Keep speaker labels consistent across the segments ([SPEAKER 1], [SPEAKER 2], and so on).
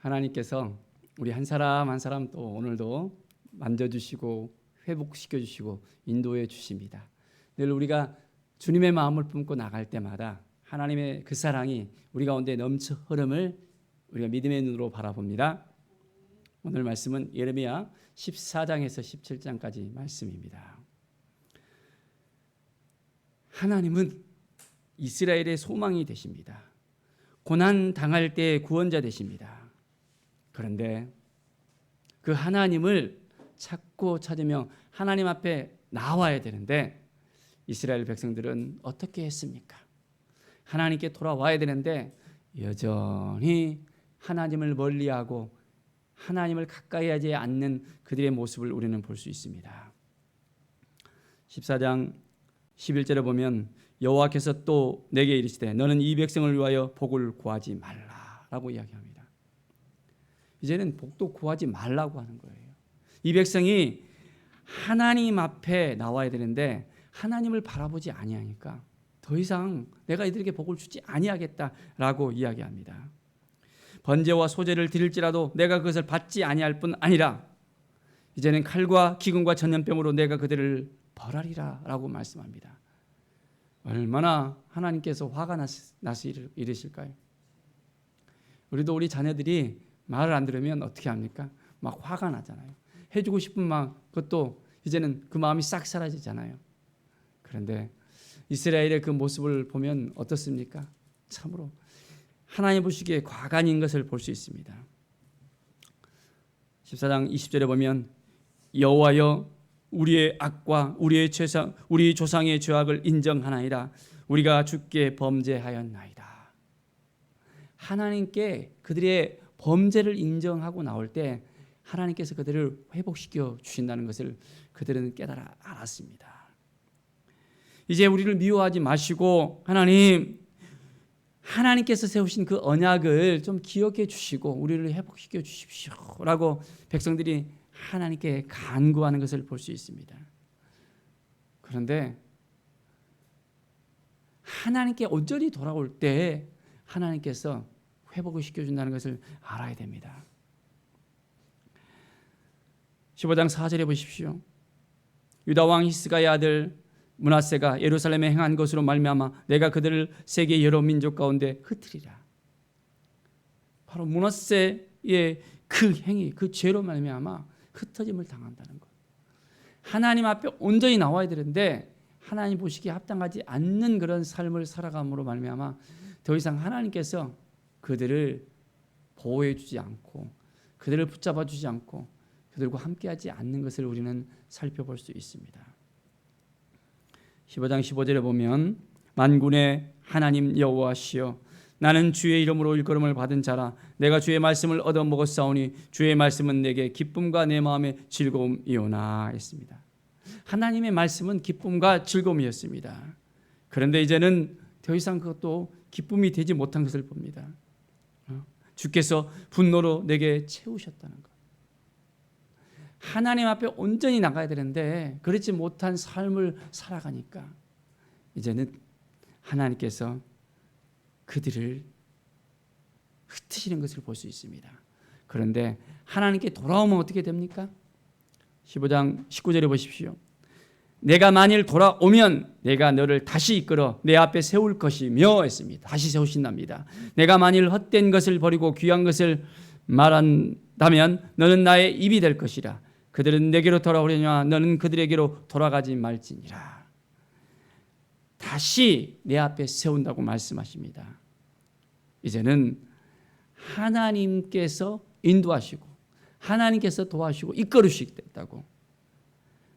[SPEAKER 1] 하나님께서 우리 한 사람 한 사람 또 오늘도 만져주시고 회복시켜주시고 인도해 주십니다. 늘 우리가 주님의 마음을 품고 나갈 때마다 하나님의 그 사랑이 우리 가운데 넘쳐 흐름을 우리가 믿음의 눈으로 바라봅니다. 오늘 말씀은 예레미야 14장에서 17장까지 말씀입니다. 하나님은 이스라엘의 소망이 되십니다. 고난 당할 때 구원자 되십니다. 그런데 그 하나님을 찾고 찾으며 하나님 앞에 나와야 되는데 이스라엘 백성들은 어떻게 했습니까? 하나님께 돌아와야 되는데 여전히 하나님을 멀리하고 하나님을 가까이 하지 않는 그들의 모습을 우리는 볼 수 있습니다. 14장 11절에 보면 여호와께서 또 내게 이르시되 너는 이 백성을 위하여 복을 구하지 말라라고 이야기합니다. 이제는 복도 구하지 말라고 하는 거예요. 이 백성이 하나님 앞에 나와야 되는데 하나님을 바라보지 아니하니까 더 이상 내가 이들에게 복을 주지 아니하겠다라고 이야기합니다. 번제와 소제를 드릴지라도 내가 그것을 받지 아니할 뿐 아니라 이제는 칼과 기근과 전염병으로 내가 그들을 벌하리라라고 말씀합니다. 얼마나 하나님께서 화가 나서 이르실까요? 우리도 우리 자녀들이 말을 안 들으면 어떻게 합니까? 막 화가 나잖아요. 해주고 싶은 마음, 그것도 이제는 그 마음이 싹 사라지잖아요. 그런데 이스라엘의 그 모습을 보면 어떻습니까? 참으로 하나님 보시기에 과간인 것을 볼 수 있습니다. 14장 20절에 보면 여호와여 우리의 악과 우리 조상의 죄악을 인정하나이다. 우리가 주께 범죄하였나이다. 하나님께 그들의 범죄를 인정하고 나올 때 하나님께서 그들을 회복시켜 주신다는 것을 그들은 깨달아 알았습니다. 이제 우리를 미워하지 마시고 하나님께서 세우신 그 언약을 좀 기억해 주시고 우리를 회복시켜 주십시오라고 백성들이 하나님께 간구하는 것을 볼 수 있습니다. 그런데 하나님께 온전히 돌아올 때 하나님께서 회복을 시켜준다는 것을 알아야 됩니다. 15장 4절에 보십시오. 유다 왕 히스가의 아들 므낫세가 예루살렘에 행한 것으로 말미암아 내가 그들을 세계 여러 민족 가운데 흩으리라. 바로 므낫세의 그 행위, 그 죄로 말미암아 흩어짐을 당한다는 것. 하나님 앞에 온전히 나와야 되는데 하나님 보시기에 합당하지 않는 그런 삶을 살아감으로 말미암아 더 이상 하나님께서 그들을 보호해 주지 않고 그들을 붙잡아 주지 않고 그들과 함께하지 않는 것을 우리는 살펴볼 수 있습니다. 15장 15절에 보면 만군의 하나님 여호와시여 나는 주의 이름으로 일컬음을 받은 자라 내가 주의 말씀을 얻어 먹었사오니 주의 말씀은 내게 기쁨과 내 마음의 즐거움이오나 했습니다. 하나님의 말씀은 기쁨과 즐거움이었습니다. 그런데 이제는 더 이상 그것도 기쁨이 되지 못한 것을 봅니다. 주께서 분노로 내게 채우셨다는 것. 하나님 앞에 온전히 나가야 되는데 그렇지 못한 삶을 살아가니까 이제는 하나님께서 그들을 흩으시는 것을 볼 수 있습니다. 그런데 하나님께 돌아오면 어떻게 됩니까? 15장 19절에 보십시오. 내가 만일 돌아오면 내가 너를 다시 이끌어 내 앞에 세울 것이며 했습니다. 다시 세우신답니다. 내가 만일 헛된 것을 버리고 귀한 것을 말한다면 너는 나의 입이 될 것이라. 그들은 내게로 돌아오려냐 너는 그들에게로 돌아가지 말지니라. 다시 내 앞에 세운다고 말씀하십니다. 이제는 하나님께서 인도하시고 하나님께서 도와주시고 이끌으시겠다고.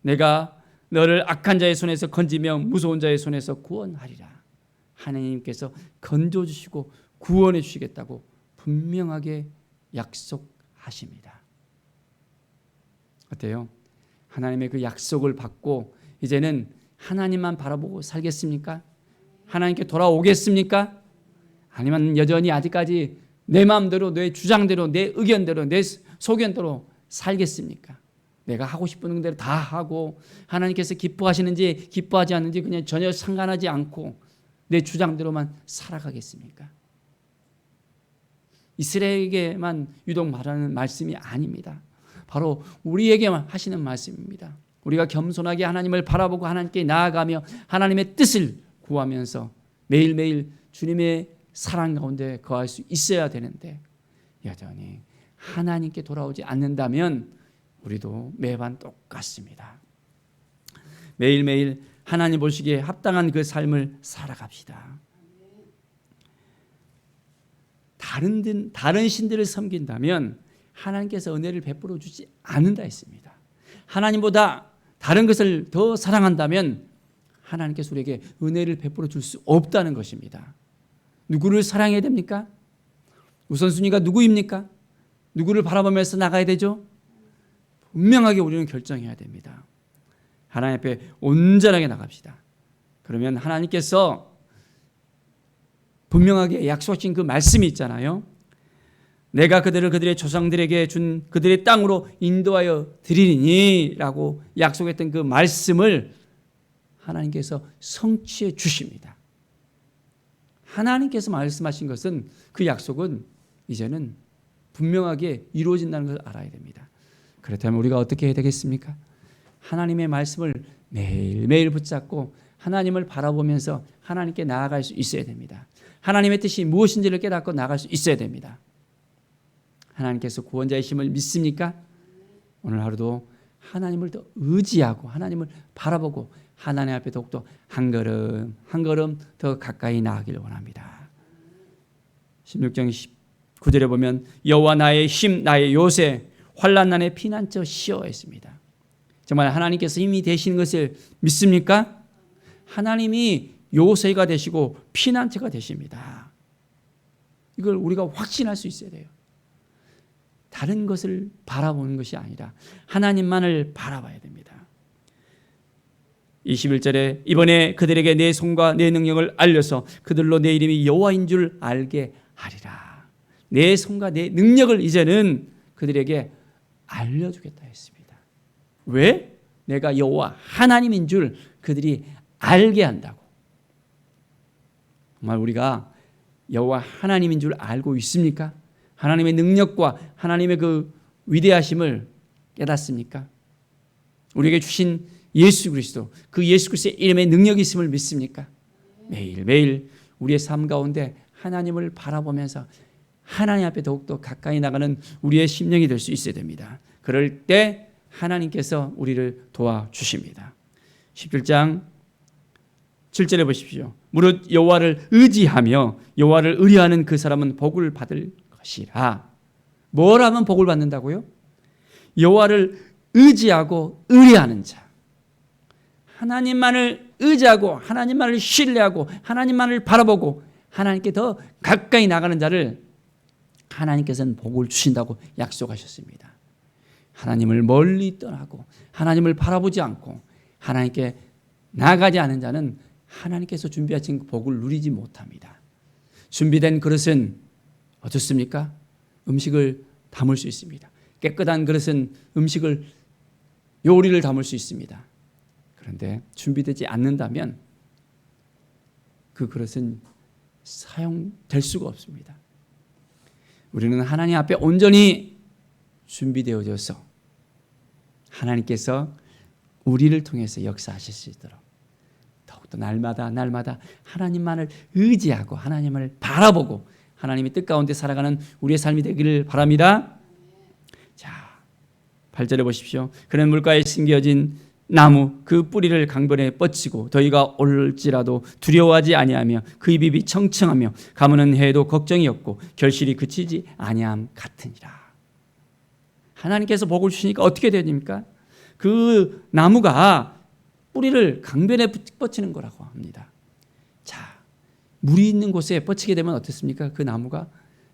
[SPEAKER 1] 내가 너를 악한 자의 손에서 건지며 무서운 자의 손에서 구원하리라. 하나님께서 건져주시고 구원해 주시겠다고 분명하게 약속하십니다. 어때요? 하나님의 그 약속을 받고 이제는 하나님만 바라보고 살겠습니까? 하나님께 돌아오겠습니까? 아니면 여전히 아직까지 내 마음대로 내 주장대로 내 의견대로 내 소견대로 살겠습니까? 내가 하고 싶은 대로 다 하고 하나님께서 기뻐하시는지 기뻐하지 않는지 그냥 전혀 상관하지 않고 내 주장대로만 살아가겠습니까? 이스라엘에게만 유독 말하는 말씀이 아닙니다. 바로 우리에게만 하시는 말씀입니다. 우리가 겸손하게 하나님을 바라보고 하나님께 나아가며 하나님의 뜻을 구하면서 매일매일 주님의 사랑 가운데 거할 수 있어야 되는데 여전히 하나님께 돌아오지 않는다면 우리도 매번 똑같습니다. 매일매일 하나님 보시기에 합당한 그 삶을 살아갑시다. 다른 신들을 섬긴다면 하나님께서 은혜를 베풀어 주지 않는다 했습니다. 하나님보다 다른 것을 더 사랑한다면 하나님께서 우리에게 은혜를 베풀어 줄 수 없다는 것입니다. 누구를 사랑해야 됩니까? 우선순위가 누구입니까? 누구를 바라보면서 나가야 되죠? 분명하게 우리는 결정해야 됩니다. 하나님 앞에 온전하게 나갑시다. 그러면 하나님께서 분명하게 약속하신 그 말씀이 있잖아요. 내가 그들을 그들의 조상들에게 준 그들의 땅으로 인도하여 드리리니 라고 약속했던 그 말씀을 하나님께서 성취해 주십니다. 하나님께서 말씀하신 것은 그 약속은 이제는 분명하게 이루어진다는 것을 알아야 됩니다. 그렇다면 우리가 어떻게 해야 되겠습니까? 하나님의 말씀을 매일매일 붙잡고 하나님을 바라보면서 하나님께 나아갈 수 있어야 됩니다. 하나님의 뜻이 무엇인지를 깨닫고 나아갈 수 있어야 됩니다. 하나님께서 구원자이심을 믿습니까? 오늘 하루도 하나님을 더 의지하고 하나님을 바라보고 하나님 앞에 더욱더 한 걸음 한 걸음 더 가까이 나아가길 원합니다. 16장 19절에 보면 여호와 나의 힘 나의 요새 환난 날에 피난처 시어 했습니다. 정말 하나님께서 힘이 되시는 것을 믿습니까? 하나님이 요새가 되시고 피난처가 되십니다. 이걸 우리가 확신할 수 있어야 돼요. 다른 것을 바라보는 것이 아니라 하나님만을 바라봐야 됩니다. 21절에 이번에 그들에게 내 손과 내 능력을 알려서 그들로 내 이름이 여호와인 줄 알게 하리라. 내 손과 내 능력을 이제는 그들에게 알려주겠다 했습니다. 왜? 내가 여호와 하나님인 줄 그들이 알게 한다고. 정말 우리가 여호와 하나님인 줄 알고 있습니까? 하나님의 능력과 하나님의 그 위대하심을 깨닫습니까? 우리에게 주신 예수 그리스도, 그 예수 그리스도의 이름에 능력이 있음을 믿습니까? 매일매일 우리의 삶 가운데 하나님을 바라보면서 하나님 앞에 더욱더 가까이 나가는 우리의 심령이 될 수 있어야 됩니다. 그럴 때 하나님께서 우리를 도와주십니다. 17장 7절에 보십시오. 무릇 여호와를 의지하며 여호와를 의뢰하는 그 사람은 복을 받을 것이라. 뭘 하면 복을 받는다고요? 여호와를 의지하고 의뢰하는 자. 하나님만을 의지하고 하나님만을 신뢰하고 하나님만을 바라보고 하나님께 더 가까이 나가는 자를 하나님께서는 복을 주신다고 약속하셨습니다. 하나님을 멀리 떠나고 하나님을 바라보지 않고 하나님께 나아가지 않은 자는 하나님께서 준비하신 복을 누리지 못합니다. 준비된 그릇은 어떻습니까? 음식을 담을 수 있습니다. 깨끗한 그릇은 음식을 요리를 담을 수 있습니다. 그런데 준비되지 않는다면 그 그릇은 사용될 수가 없습니다. 우리는 하나님 앞에 온전히 준비되어져서 하나님께서 우리를 통해서 역사하실 수 있도록 더욱더 날마다 하나님만을 의지하고 하나님을 바라보고 하나님의 뜻 가운데 살아가는 우리의 삶이 되기를 바랍니다. 자, 8절에 보십시오. 그는 물가에 심겨진 나무 그 뿌리를 강변에 뻗치고 더위가 올지라도 두려워하지 아니하며 그 잎이 청청하며 가무는 해에도 걱정이 없고 결실이 그치지 아니함 같으니라. 하나님께서 복을 주시니까 어떻게 됩니까? 그 나무가 뿌리를 강변에 뻗치는 거라고 합니다. 자, 물이 있는 곳에 뻗치게 되면 어떻습니까? 그 나무가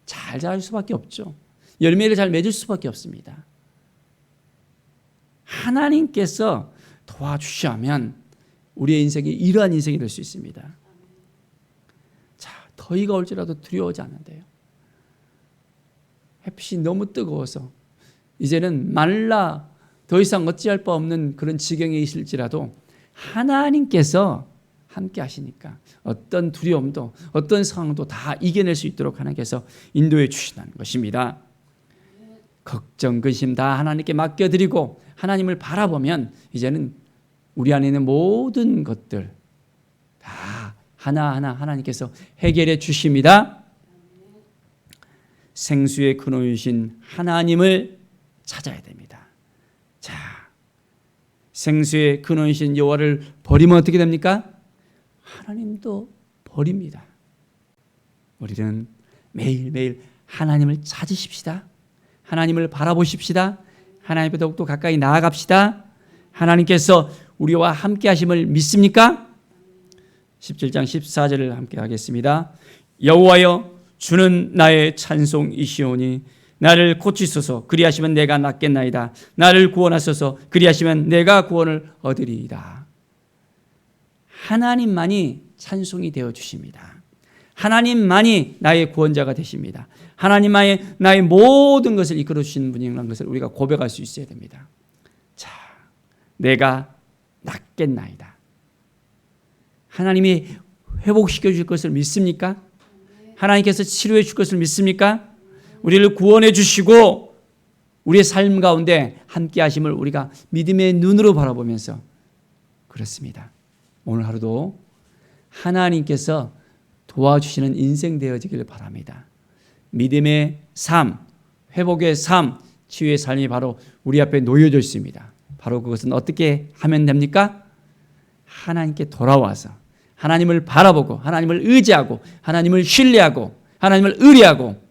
[SPEAKER 1] 잘 자랄 수밖에 없죠. 열매를 잘 맺을 수밖에 없습니다. 하나님께서 도와주시면 우리의 인생이 이러한 인생이 될 수 있습니다. 자, 더위가 올지라도 두려워하지 않는데요. 햇빛이 너무 뜨거워서 이제는 말라 더 이상 어찌할 바 없는 그런 지경에 있을지라도 하나님께서 함께 하시니까 어떤 두려움도 어떤 상황도 다 이겨낼 수 있도록 하나님께서 인도해 주신다는 것입니다. 걱정, 근심 다 하나님께 맡겨드리고 하나님을 바라보면 이제는 우리 안에 있는 모든 것들 다 하나하나 하나님께서 해결해 주십니다. 생수의 근원이신 하나님을 찾아야 됩니다. 자, 생수의 근원이신 여호와를 버리면 어떻게 됩니까? 하나님도 버립니다. 우리는 매일매일 하나님을 찾으십시다. 하나님을 바라보십시다. 하나님께 더욱더 가까이 나아갑시다. 하나님께서 우리와 함께 하심을 믿습니까? 17장 14절을 함께 하겠습니다. 여호와여 주는 나의 찬송이시오니 나를 고치소서 그리하시면 내가 낫겠나이다. 나를 구원하소서 그리하시면 내가 구원을 얻으리이다. 하나님만이 찬송이 되어 주십니다. 하나님만이 나의 구원자가 되십니다. 하나님만이 나의 모든 것을 이끌어 주시는 분이라는 것을 우리가 고백할 수 있어야 됩니다. 자, 내가 낫겠나이다. 하나님이 회복시켜 줄 것을 믿습니까? 하나님께서 치료해 줄 것을 믿습니까? 우리를 구원해 주시고 우리의 삶 가운데 함께 하심을 우리가 믿음의 눈으로 바라보면서 그렇습니다. 오늘 하루도 하나님께서 도와주시는 인생 되어지기를 바랍니다. 믿음의 삶, 회복의 삶, 치유의 삶이 바로 우리 앞에 놓여져 있습니다. 바로 그것은 어떻게 하면 됩니까? 하나님께 돌아와서 하나님을 바라보고 하나님을 의지하고 하나님을 신뢰하고 하나님을 의뢰하고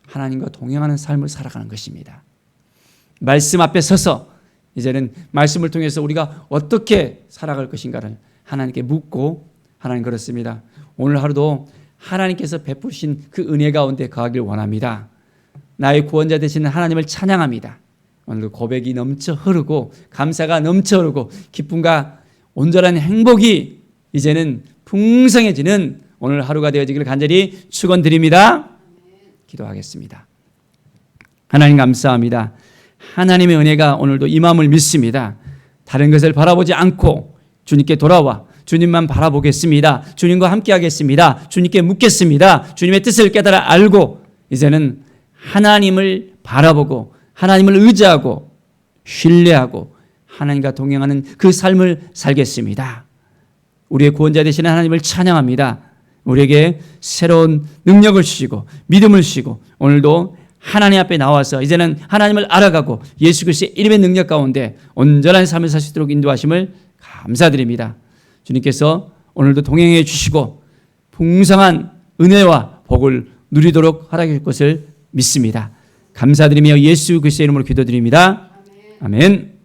[SPEAKER 1] 하나님과 동행하는 삶을 살아가는 것입니다. 말씀 앞에 서서 이제는 말씀을 통해서 우리가 어떻게 살아갈 것인가를 하나님께 묻고 하나님 그렇습니다. 오늘 하루도 하나님께서 베푸신 그 은혜 가운데 거하길 원합니다. 나의 구원자 되시는 하나님을 찬양합니다. 오늘도 고백이 넘쳐 흐르고 감사가 넘쳐 흐르고 기쁨과 온전한 행복이 이제는 풍성해지는 오늘 하루가 되어지기를 간절히 축원드립니다. 기도하겠습니다. 하나님 감사합니다. 하나님의 은혜가 오늘도 임함을 믿습니다. 다른 것을 바라보지 않고 주님께 돌아와 주님만 바라보겠습니다. 주님과 함께 하겠습니다. 주님께 묻겠습니다. 주님의 뜻을 깨달아 알고 이제는 하나님을 바라보고 하나님을 의지하고 신뢰하고 하나님과 동행하는 그 삶을 살겠습니다. 우리의 구원자 되시는 하나님을 찬양합니다. 우리에게 새로운 능력을 주시고 믿음을 주시고 오늘도 하나님 앞에 나와서 이제는 하나님을 알아가고 예수 그리스도의 이름의 능력 가운데 온전한 삶을 살 수 있도록 인도하심을 감사드립니다. 주님께서 오늘도 동행해 주시고 풍성한 은혜와 복을 누리도록 허락해 줄 것을 믿습니다. 감사드리며 예수 그리스도의 이름으로 기도드립니다. 아멘.